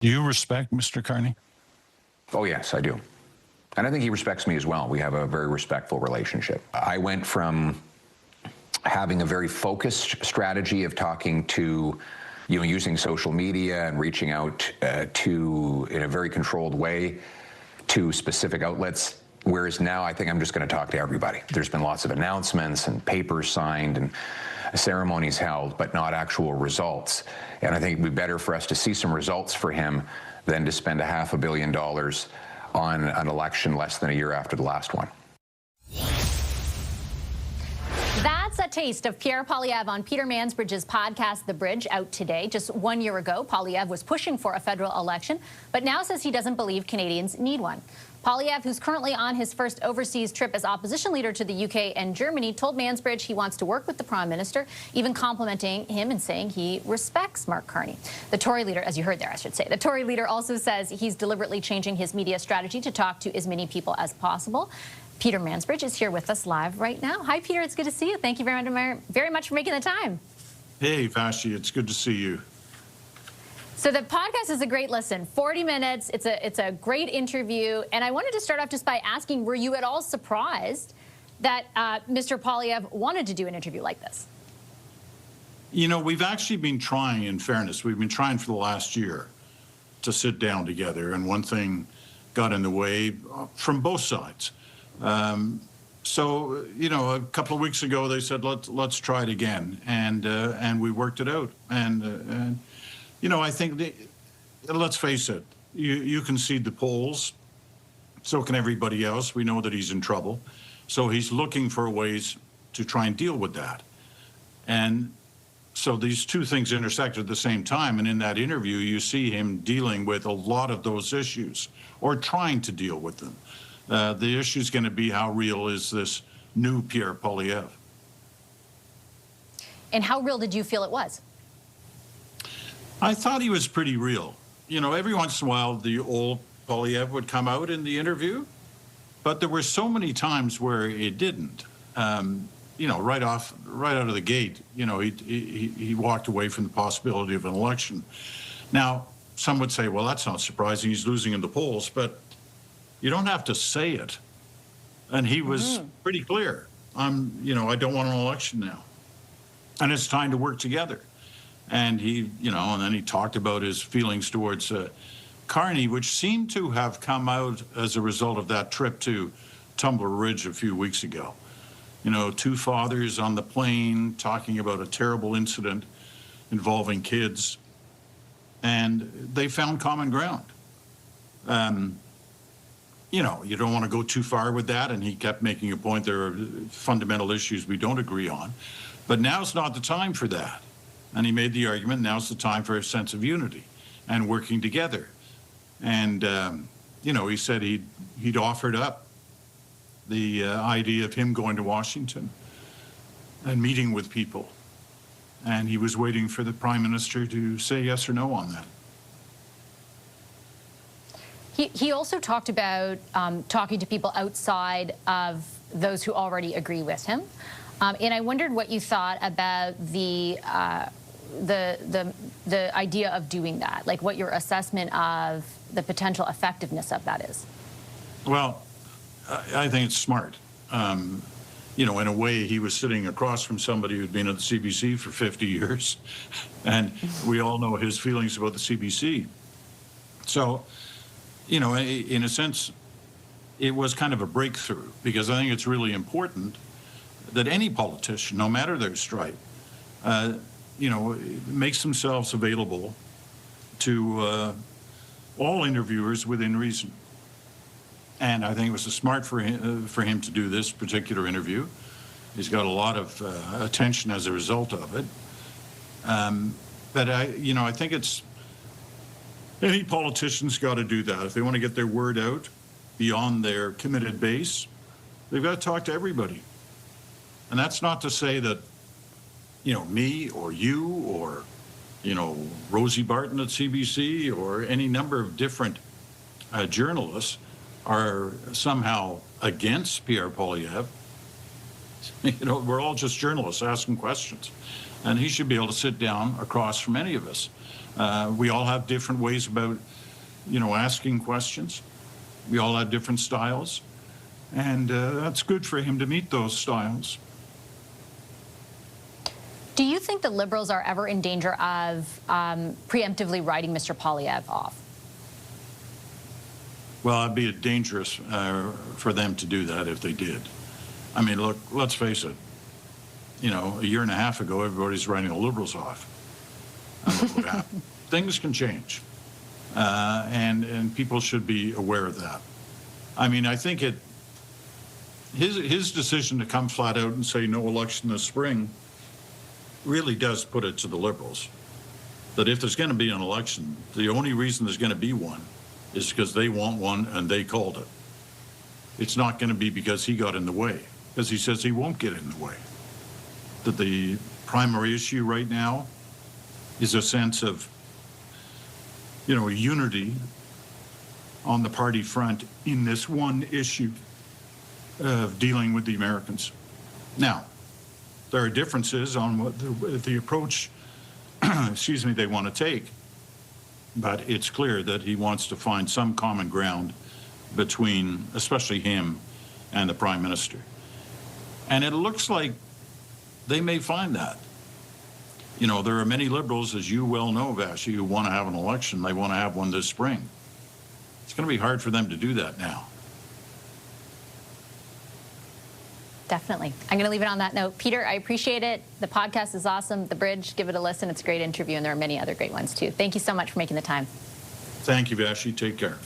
Do you respect Mr. Carney? Oh, yes, I do. And I think he respects me as well. We have a very respectful relationship. I went from having a very focused strategy of talking to, using social media and reaching out in a very controlled way to specific outlets, whereas now I think I'm just going to talk to everybody. There's been lots of announcements and papers signed and ceremonies held, but not actual results. And I think it'd be better for us to see some results for him than to spend $500 million on an election less than a year after the last one. That's a taste of Pierre Poilievre on Peter Mansbridge's podcast, The Bridge, out today. Just 1 year ago, Poilievre was pushing for a federal election, but now says he doesn't believe Canadians need one. Poilievre, who's currently on his first overseas trip as opposition leader to the UK and Germany, told Mansbridge he wants to work with the Prime Minister, even complimenting him and saying he respects Mark Carney. The Tory leader, as you heard there, I should say, the Tory leader also says he's deliberately changing his media strategy to talk to as many people as possible. Peter Mansbridge is here with us live right now. Hi, Peter. It's good to see you. Thank you very much for making the time. Hey, Vashti. It's good to see you. So the podcast is a great listen. 40 minutes. It's a great interview. And I wanted to start off just by asking, were you at all surprised that Mr. Poilievre wanted to do an interview like this? We've actually been trying, in fairness, we've been trying for the last year to sit down together. And one thing got in the way from both sides. So, a couple of weeks ago, they said, let's try it again. And we worked it out. And I think, let's face it, you can see the polls. So can everybody else. We know that he's in trouble. So he's looking for ways to try and deal with that. And so these two things intersect at the same time. And in that interview, you see him dealing with a lot of those issues, or trying to deal with them. The issue is going to be, how real is this new Pierre Poilievre? And how real did you feel it was? I thought he was pretty real. Every once in a while, the old Poilievre would come out in the interview, but there were so many times where it didn't. Right out of the gate, he walked away from the possibility of an election. Now, some would say, well, that's not surprising. He's losing in the polls, but you don't have to say it. And he was pretty clear. I don't want an election now. And it's time to work together. And he, and then he talked about his feelings towards Carney, which seemed to have come out as a result of that trip to Tumbler Ridge a few weeks ago. Two fathers on the plane talking about a terrible incident involving kids. And they found common ground. You don't want to go too far with that, and he kept making a point there are fundamental issues we don't agree on. But now's not the time for that. And he made the argument, now's the time for a sense of unity and working together. And, he said he'd offered up the idea of him going to Washington and meeting with people. And he was waiting for the Prime Minister to say yes or no on that. He also talked about talking to people outside of those who already agree with him. And I wondered what you thought about the idea of doing that, like what your assessment of the potential effectiveness of that is. Well, I think it's smart. In a way, he was sitting across from somebody who'd been at the CBC for 50 years, and we all know his feelings about the CBC. So, in a sense, it was kind of a breakthrough, because I think it's really important that any politician, no matter their stripe, makes themselves available to all interviewers within reason. And I think it was smart for him to do this particular interview. He's got a lot of attention as a result of it. But I think it's, any politician's got to do that. If they want to get their word out beyond their committed base, they've got to talk to everybody. And that's not to say that, me or you or, Rosie Barton at CBC or any number of different journalists are somehow against Pierre Poilievre. We're all just journalists asking questions. And he should be able to sit down across from any of us. We all have different ways about, asking questions. We all have different styles. And that's good for him to meet those styles. Do you think the Liberals are ever in danger of preemptively writing Mr. Poilievre off? Well, it'd be dangerous for them to do that if they did. I mean, look, let's face it. A year and a half ago, everybody's writing the Liberals off. And look what happened. Things can change, and people should be aware of that. I mean, I think his decision to come flat out and say no election this spring really does put it to the Liberals that if there's going to be an election, the only reason there's going to be one is because they want one and they called it. It's not going to be because he got in the way, because he says he won't get in the way. That the primary issue right now is a sense of, unity on the party front in this one issue of dealing with the Americans. Now, there are differences on what the approach, they want to take, but it's clear that he wants to find some common ground between, especially him and the Prime Minister. And it looks like they may find that. There are many Liberals, as you well know, Vashi, who want to have an election. They want to have one this spring. It's going to be hard for them to do that now. Definitely. I'm going to leave it on that note. Peter, I appreciate it. The podcast is awesome. The Bridge, give it a listen. It's a great interview, and there are many other great ones, too. Thank you so much for making the time. Thank you, Vashi. Take care.